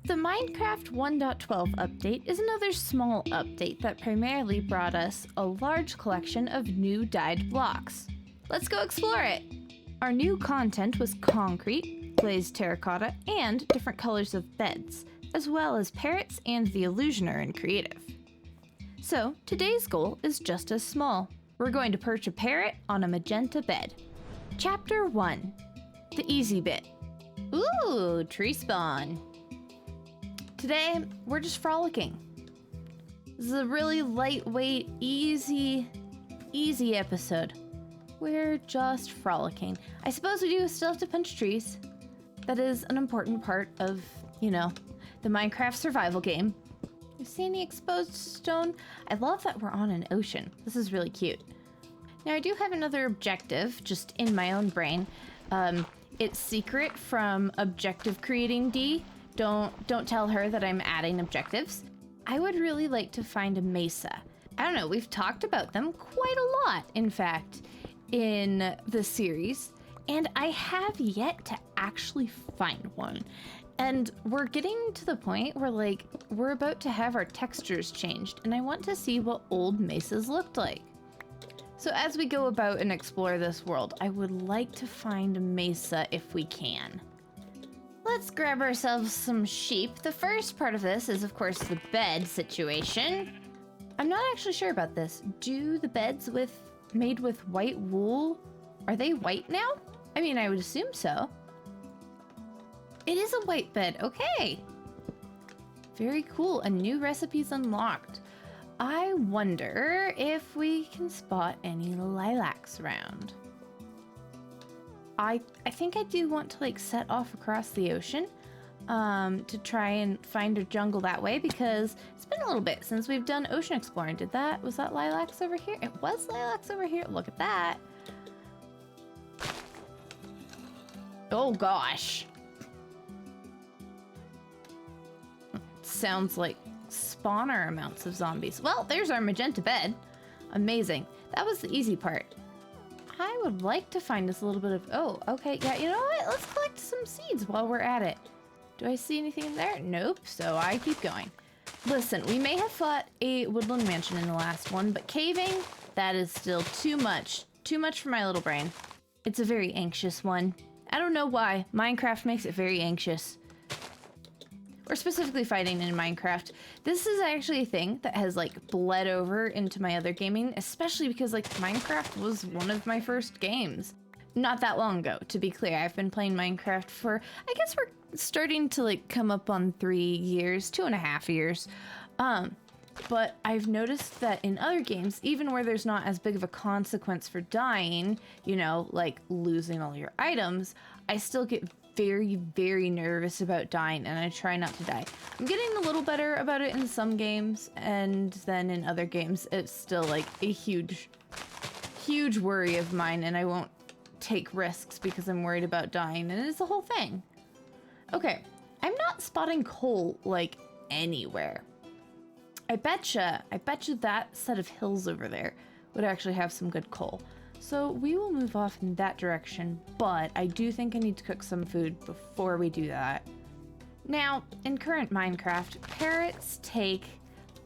The Minecraft 1.12 update is another small update that primarily brought us a large collection of new dyed blocks. Let's go explore it! Our new content was concrete, glazed terracotta, and different colors of beds, as well as parrots and the illusioner in creative. So, today's goal is just as small. We're going to perch a parrot on a magenta bed. Chapter 1. The easy bit. Ooh, tree spawn. Today, we're just frolicking. This is a really lightweight, easy episode. We're just frolicking. I suppose we do still have to punch trees. That is an important part of, the Minecraft survival game. You see any exposed stone? I love that we're on an ocean. This is really cute. Now, I do have another objective just in my own brain. It's secret from Objective Creating D. Don't tell her that I'm adding objectives. I would really like to find a Mesa. I don't know, we've talked about them quite a lot, in fact, in the series, and I have yet to actually find one. And we're getting to the point where, we're about to have our textures changed, and I want to see what old mesas looked like. So as we go about and explore this world, I would like to find a Mesa if we can. Let's grab ourselves some sheep. The first part of this is, of course, the bed situation. I'm not actually sure about this. Do the beds made with white wool, are they white now? I mean, I would assume so. It is a white bed, okay. Very cool, a new recipe's unlocked. I wonder if we can spot any lilacs around. I think I do want to set off across the ocean to try and find a jungle that way, because it's been a little bit since we've done ocean exploring. Was that lilacs over here? It was lilacs over here. Look at that. Oh gosh. Sounds like spawner amounts of zombies. Well, there's our magenta bed. Amazing. That was the easy part. I would like to find us a little bit of... Oh, okay. Yeah, you know what? Let's collect some seeds while we're at it. Do I see anything in there? Nope. So I keep going. Listen, we may have fought a woodland mansion in the last one, but caving, that is still too much. Too much for my little brain. It's a very anxious one. I don't know why. Minecraft makes it very anxious. Or specifically fighting in Minecraft. This is actually a thing that has bled over into my other gaming, especially because Minecraft was one of my first games. Not that long ago, to be clear. I've been playing Minecraft for, I guess we're starting to come up on 3 years, 2.5 years. But I've noticed that in other games, even where there's not as big of a consequence for dying, losing all your items, I still get very, very nervous about dying, and I try not to die. I'm getting a little better about it in some games, and then in other games, it's still a huge worry of mine, and I won't take risks because I'm worried about dying, and it's the whole thing. Okay, I'm not spotting coal, anywhere. I betcha that set of hills over there would actually have some good coal. So we will move off in that direction, but I do think I need to cook some food before we do that. Now, in current Minecraft, parrots take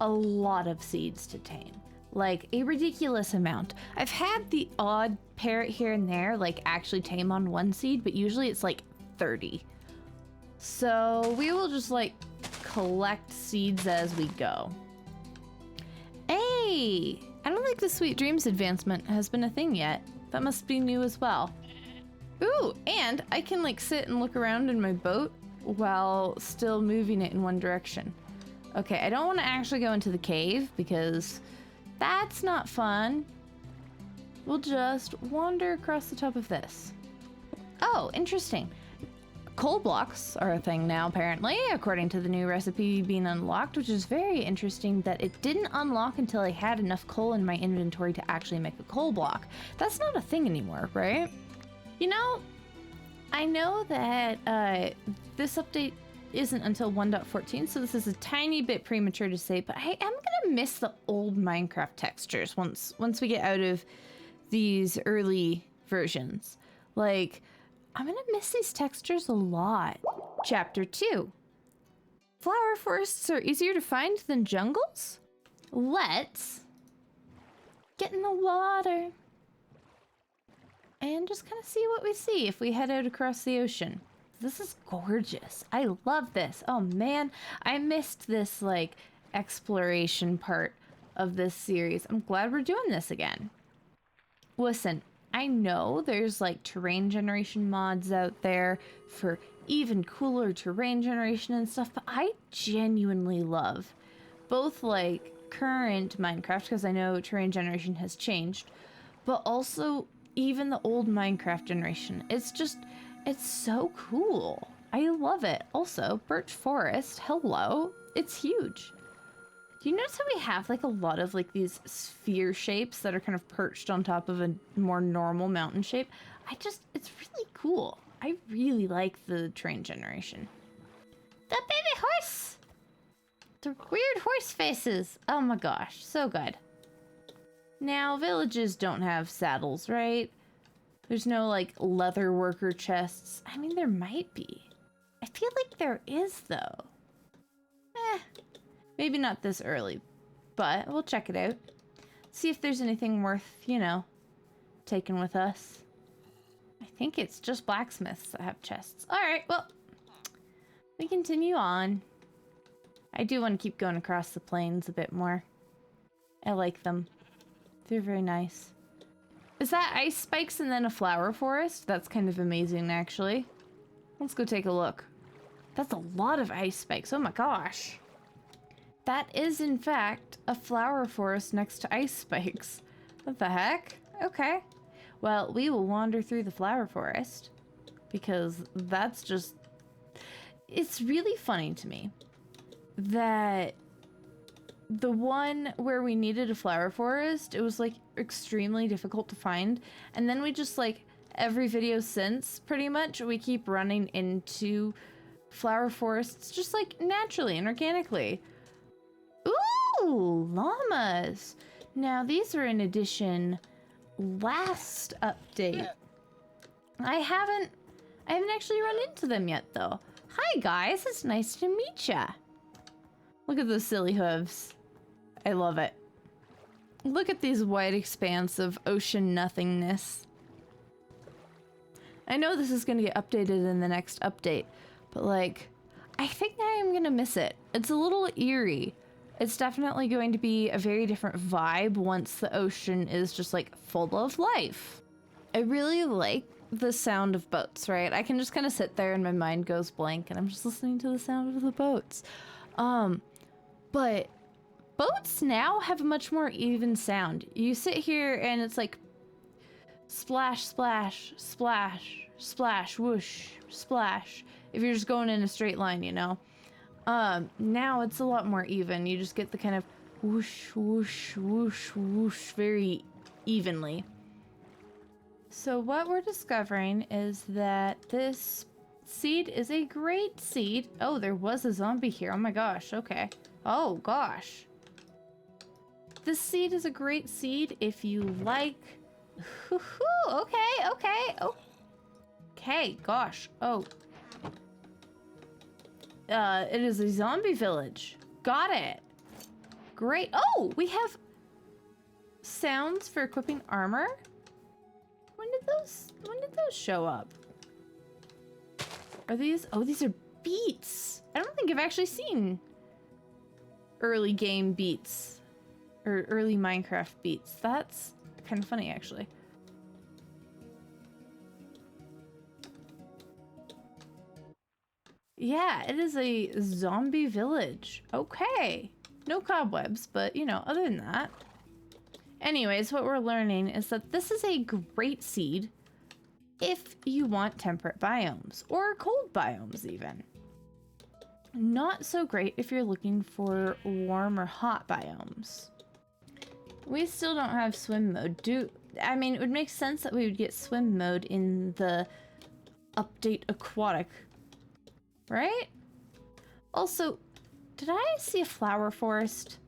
a lot of seeds to tame. A ridiculous amount. I've had the odd parrot here and there, actually tame on one seed, but usually it's 30. So we will just collect seeds as we go. Hey! I don't think the Sweet Dreams advancement has been a thing yet. That must be new as well. Ooh, and I can sit and look around in my boat while still moving it in one direction. Okay, I don't want to actually go into the cave because that's not fun. We'll just wander across the top of this. Oh, interesting. Coal blocks are a thing now, apparently, according to the new recipe being unlocked, which is very interesting that it didn't unlock until I had enough coal in my inventory to actually make a coal block. That's not a thing anymore, right? I know that this update isn't until 1.14, so this is a tiny bit premature to say, but I am gonna miss the old Minecraft textures once we get out of these early versions. I'm gonna miss these textures a lot. Chapter 2. flower forests are easier to find than jungles? Let's get in the water and just kind of see what we see if we head out across the ocean. This is gorgeous. I love this. Oh man, I missed this like exploration part of this series. I'm glad we're doing this again. Listen, I know there's like terrain generation mods out there for even cooler terrain generation and stuff, but I genuinely love both like current Minecraft, because I know terrain generation has changed, but also even the old Minecraft generation. It's so cool. I love it. Also, birch forest, hello. It's huge. Do you notice how we have like a lot of like these sphere shapes that are kind of perched on top of a more normal mountain shape? It's really cool. I really like the terrain generation. The baby horse! The weird horse faces. Oh my gosh, so good. Now, villages don't have saddles, right? There's no, like, leather worker chests. I mean, there might be. I feel like there is, though. Maybe not this early, but we'll check it out. See if there's anything worth, you know, taking with us. I think it's just blacksmiths that have chests. Alright, well, we continue on. I do want to keep going across the plains a bit more. I like them. They're very nice. Is that ice spikes and then a flower forest? That's kind of amazing, actually. Let's go take a look. That's a lot of ice spikes. Oh my gosh. That is, in fact, a flower forest next to ice spikes. What the heck? Okay. Well, we will wander through the flower forest because that's just... It's really funny to me that the one where we needed a flower forest, it was like extremely difficult to find, and then we just like every video since pretty much we keep running into flower forests just like naturally and organically. Ooh, llamas. Now these are in addition last update. I haven't actually run into them yet though. Hi guys, it's nice to meet ya. Look at those silly hooves. I love it. Look at these wide expanse of ocean nothingness. I know this is going to get updated in the next update, but like, I think I am going to miss it. It's a little eerie. It's definitely going to be a very different vibe once the ocean is just like full of life. I really like the sound of boats, right? I can just kind of sit there and my mind goes blank and I'm just listening to the sound of the boats. But boats now have a much more even sound. You sit here and it's like splash, splash, splash, splash, whoosh, splash. If you're just going in a straight line, you know. Now it's a lot more even. You just get the kind of whoosh, whoosh, whoosh, whoosh very evenly. So what we're discovering is that this seed is a great seed. Oh, there was a zombie here. Oh my gosh. Okay. Oh gosh. This seed is a great seed if you like... Okay, okay. Oh. Okay, gosh. Oh. It is a zombie village. Got it. Great. Oh, we have sounds for equipping armor. When did those show up? Are these... Oh, these are beats. I don't think I've actually seen early game beats or early Minecraft beats. That's kind of funny, actually. Yeah, it is a zombie village. Okay. No cobwebs, but, you know, other than that. Anyways, what we're learning is that this is a great seed if you want temperate biomes, or cold biomes even. Not so great if you're looking for warm or hot biomes. We still don't have swim mode. I mean, it would make sense that we would get swim mode in the update aquatic, right? Also, did I see a flower forest?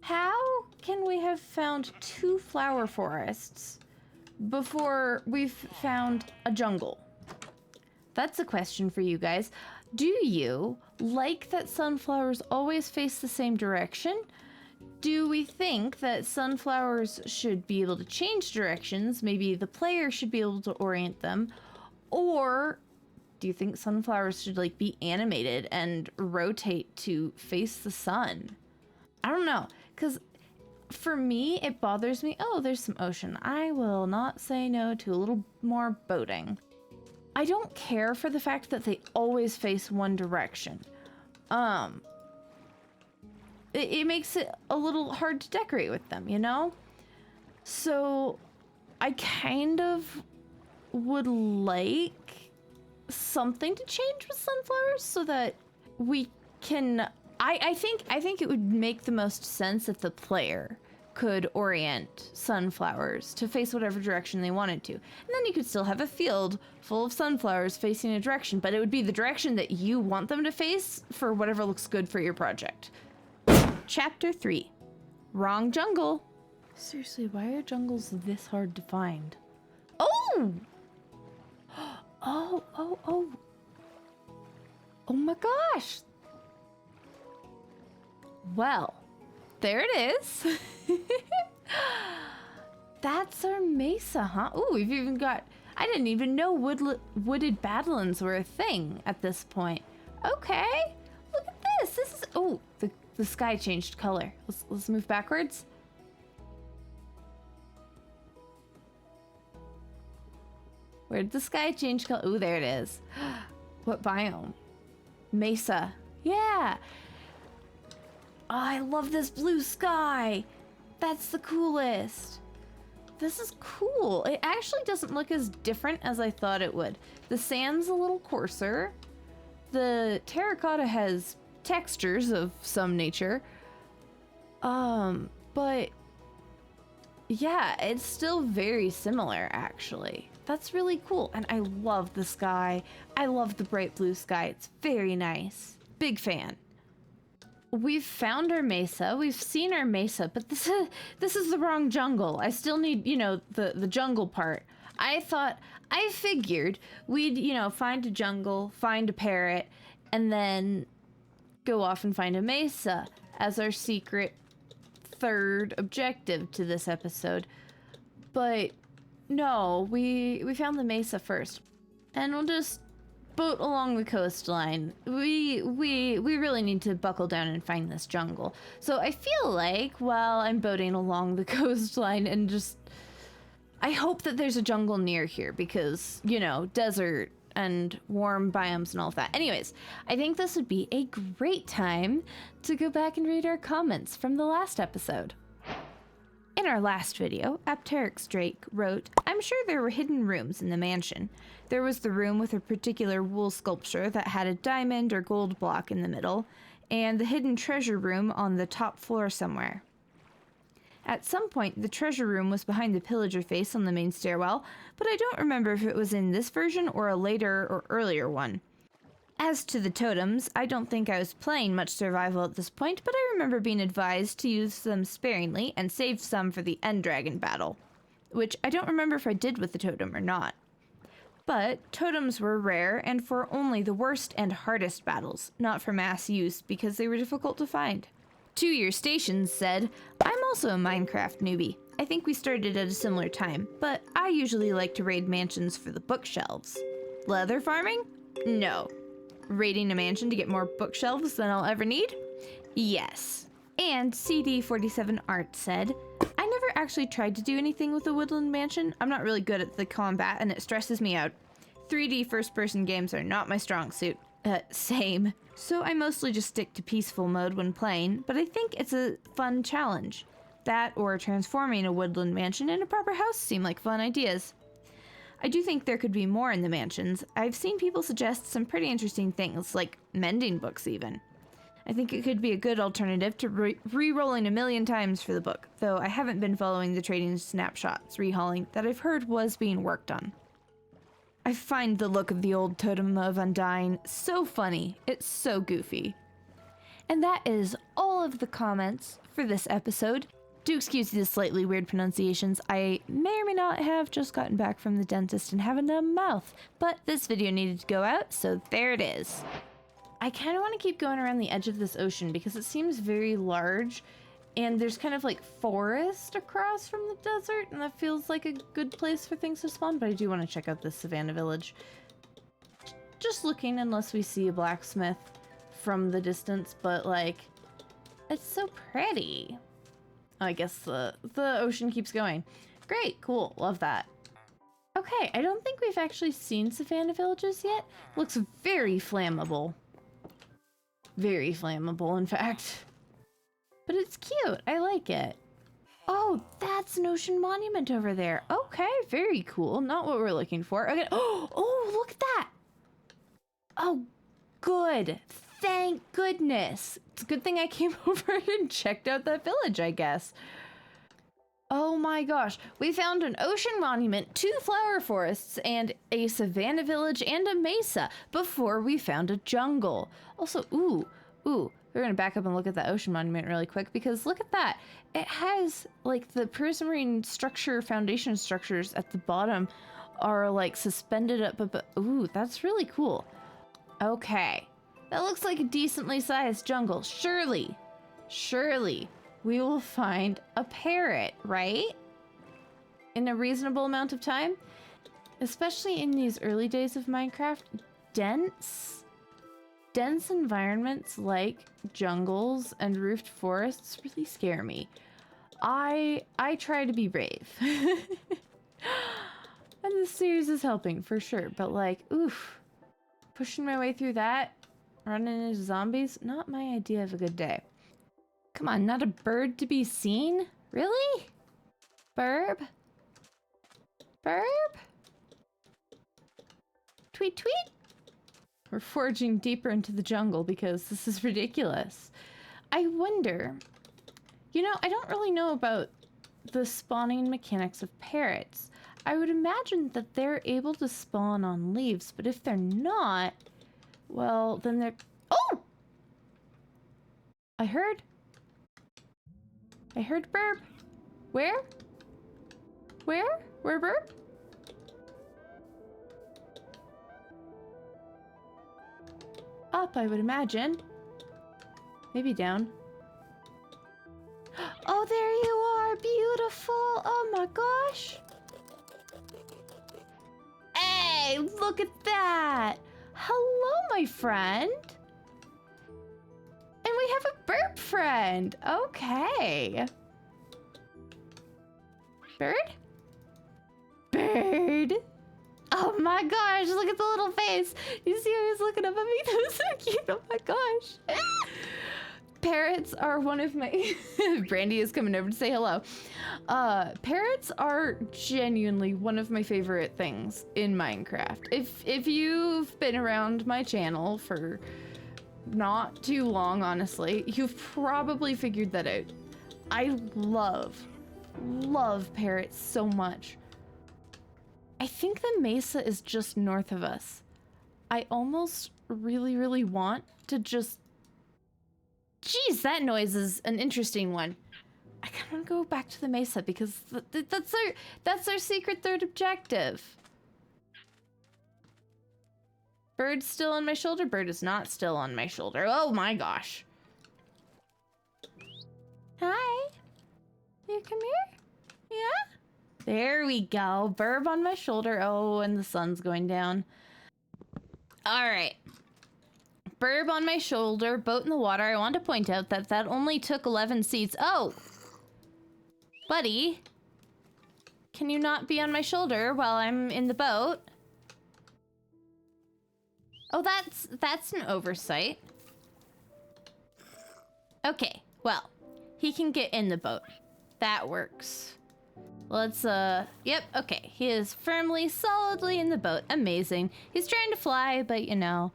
How can we have found 2 flower forests before we've found a jungle? That's a question for you guys. Do you like that sunflowers always face the same direction? Do we think that sunflowers should be able to change directions? Maybe the player should be able to orient them. Or do you think sunflowers should like be animated and rotate to face the sun? I don't know, because for me, it bothers me. Oh, there's some ocean. I will not say no to a little more boating. I don't care for the fact that they always face one direction. It makes it a little hard to decorate with them, you know? So I kind of would like something to change with sunflowers so that we can... I think it would make the most sense if the player could orient sunflowers to face whatever direction they wanted to. And then you could still have a field full of sunflowers facing a direction, but it would be the direction that you want them to face for whatever looks good for your project. Chapter 3. Wrong jungle. Seriously, why are jungles this hard to find? Oh! Oh my gosh! Well, there it is. That's our Mesa, huh? Ooh, we've even got... I didn't even know wooded badlands were a thing at this point. Okay, look at this. This is... Oh, the sky changed color. Let's move backwards. Where'd the sky change color? Ooh, there it is. What biome? Mesa. Yeah. Oh, I love this blue sky. That's the coolest. This is cool. It actually doesn't look as different as I thought it would. The sand's a little coarser. The terracotta has textures of some nature. But yeah, it's still very similar actually. That's really cool. And I love the sky. I love the bright blue sky. It's very nice. Big fan. We've found our Mesa. We've seen our Mesa, but this is the wrong jungle. I still need, you know, the jungle part. I figured we'd, you know, find a jungle, find a parrot, and then go off and find a Mesa as our secret third objective to this episode. But no, we found the Mesa first. And we'll just boat along the coastline. We really need to buckle down and find this jungle. So I feel like while I'm boating along the coastline and just... I hope that there's a jungle near here because, you know, desert and warm biomes and all of that. Anyways, I think this would be a great time to go back and read our comments from the last episode. In our last video, Apteryx Drake wrote, "I'm sure there were hidden rooms in the mansion. There was the room with a particular wool sculpture that had a diamond or gold block in the middle, and the hidden treasure room on the top floor somewhere. At some point, the treasure room was behind the pillager face on the main stairwell, but I don't remember if it was in this version or a later or earlier one. As to the totems, I don't think I was playing much survival at this point, but I remember being advised to use them sparingly and save some for the end dragon battle, which I don't remember if I did with the totem or not. But totems were rare and for only the worst and hardest battles, not for mass use because they were difficult to find." 2 Year Stations said, "I'm also a Minecraft newbie. I think we started at a similar time, but I usually like to raid mansions for the bookshelves. Leather farming? No. Raiding a mansion to get more bookshelves than I'll ever need? Yes." And CD47 Art said, "I never actually tried to do anything with a woodland mansion. I'm not really good at the combat and it stresses me out. 3D first-person games are not my strong suit." Same. So I mostly just stick to peaceful mode when playing, but I think it's a fun challenge. That or transforming a woodland mansion into a proper house seem like fun ideas. I do think there could be more in the mansions. I've seen people suggest some pretty interesting things, like mending books even. I think it could be a good alternative to re-rolling a million times for the book, though I haven't been following the trading snapshots rehauling that I've heard was being worked on. I find the look of the old Totem of Undying so funny. It's so goofy. And that is all of the comments for this episode. Do excuse the slightly weird pronunciations. I may or may not have just gotten back from the dentist and have a numb mouth, but this video needed to go out, so there it is. I kind of want to keep going around the edge of this ocean because it seems very large and there's kind of like forest across from the desert and that feels like a good place for things to spawn, but I do want to check out this savannah village. Just looking unless we see a blacksmith from the distance, but like, it's so pretty. I guess the ocean keeps going. Great, cool, love that. Okay, I don't think we've actually seen savannah villages yet. Looks very flammable. Very flammable, in fact. But it's cute, I like it. Oh, that's an ocean monument over there. Okay, very cool. Not what we're looking for. Okay. Oh, look at that. Oh, good. Thank goodness. It's a good thing I came over and checked out that village, I guess. Oh my gosh. We found an ocean monument, 2 flower forests, and a savannah village and a mesa before we found a jungle. Also, ooh, we're gonna back up and look at the ocean monument really quick because look at that. It has like the prismarine structure, foundation structures at the bottom are like suspended up, but ooh, that's really cool. Okay, that looks like a decently sized jungle. Surely we will find a parrot, right? In a reasonable amount of time? Especially in these early days of Minecraft, dense environments like jungles and roofed forests really scare me. I try to be brave. And this series is helping for sure, but like, oof. Pushing my way through that, running into zombies, not my idea of a good day. Come on, not a bird to be seen? Really? Burb? Tweet tweet? We're forging deeper into the jungle because this is ridiculous. I wonder, you know, I don't really know about the spawning mechanics of parrots. I would imagine that they're able to spawn on leaves, but if they're not, well, then they're... Oh! I heard burp. Where? Where burp? Up, I would imagine. Maybe down. Oh, there you are, beautiful. Oh my gosh. Hey, look at that. Hello, my friend. And we have a burp friend. Okay. Bird? Oh my gosh, look at the little face. You see how he's looking up at me? That was so cute. Oh my gosh. Parrots are one of my... Brandy is coming over to say hello. Parrots are genuinely one of my favorite things in Minecraft. If you've been around my channel for not too long, honestly, you've probably figured that out. I love parrots so much. I think the Mesa is just north of us. I almost really want to just... Jeez, that noise is an interesting one. I kind of want to go back to the Mesa because that's our secret third objective. Bird's still on my shoulder. Bird is not still on my shoulder. Oh my gosh. Hi. You come here? Yeah? There we go. Burb on my shoulder. Oh, and the sun's going down. All right. Burb on my shoulder, boat in the water. I want to point out that that only took 11 seats. Oh! Buddy. Can you not be on my shoulder while I'm in the boat? Oh, that's an oversight. Okay, well, he can get in the boat. That works. Let's, yep, okay. He is firmly, solidly in the boat. Amazing. He's trying to fly, but you know,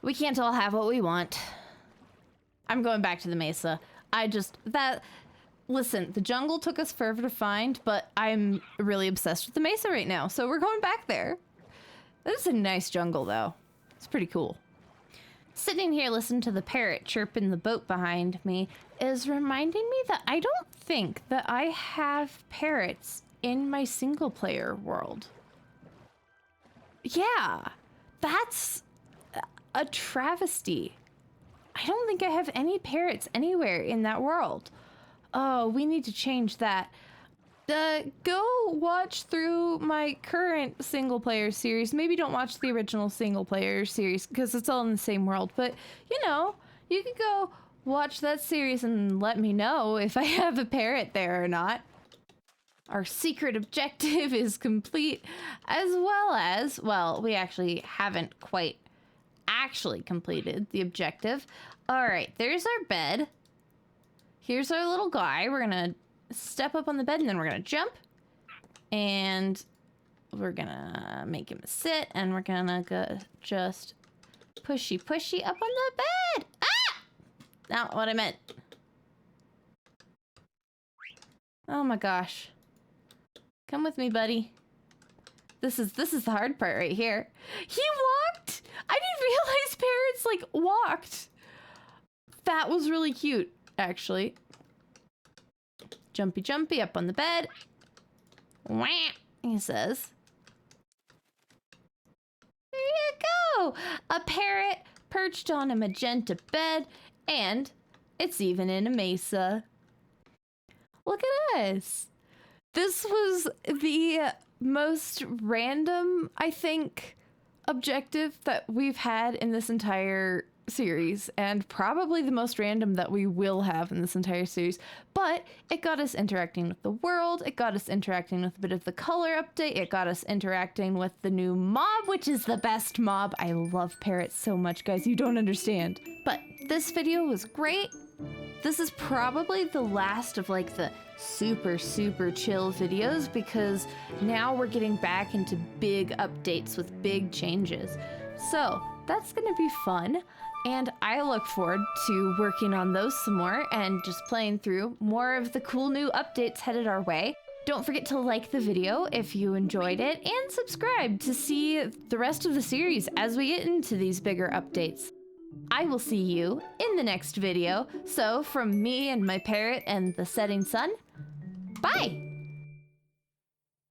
we can't all have what we want. I'm going back to the Mesa. Listen, the jungle took us forever to find, but I'm really obsessed with the Mesa right now, so we're going back there. This is a nice jungle, though. It's pretty cool. Sitting here listening to the parrot chirp in the boat behind me is reminding me that I don't think that I have parrots in my single player world. Yeah, that's... a travesty. I don't think I have any parrots anywhere in that world. Oh, we need to change that. Go watch through my current single player series. Maybe don't watch the original single player series because it's all in the same world. But, you know, you could go watch that series and let me know if I have a parrot there or not. Our secret objective is complete, as well as, well, we actually haven't quite actually completed the objective. All right, there's our bed. Here's our little guy. We're gonna step up on the bed and then we're gonna jump. And we're gonna make him sit and we're gonna go just pushy up on the bed. Ah! Not what I meant. Oh my gosh. Come with me, buddy. This is the hard part right here. He walked! I didn't realize parrots, like, walked. That was really cute, actually. Jumpy up on the bed. Wah, he says. There you go! A parrot perched on a magenta bed, and it's even in a Mesa. Look at us. This was the most random, I think, objective that we've had in this entire series, and probably the most random that we will have in this entire series. But it got us interacting with the world, it got us interacting with a bit of the color update, it got us interacting with the new mob, which is the best mob. I love parrots so much, guys, you don't understand. But this video was great. This is probably the last of like the super chill videos because now we're getting back into big updates with big changes. So that's gonna be fun, and I look forward to working on those some more and just playing through more of the cool new updates headed our way. Don't forget to like the video if you enjoyed it and subscribe to see the rest of the series as we get into these bigger updates. I will see you in the next video. So from me and my parrot and the setting sun, bye!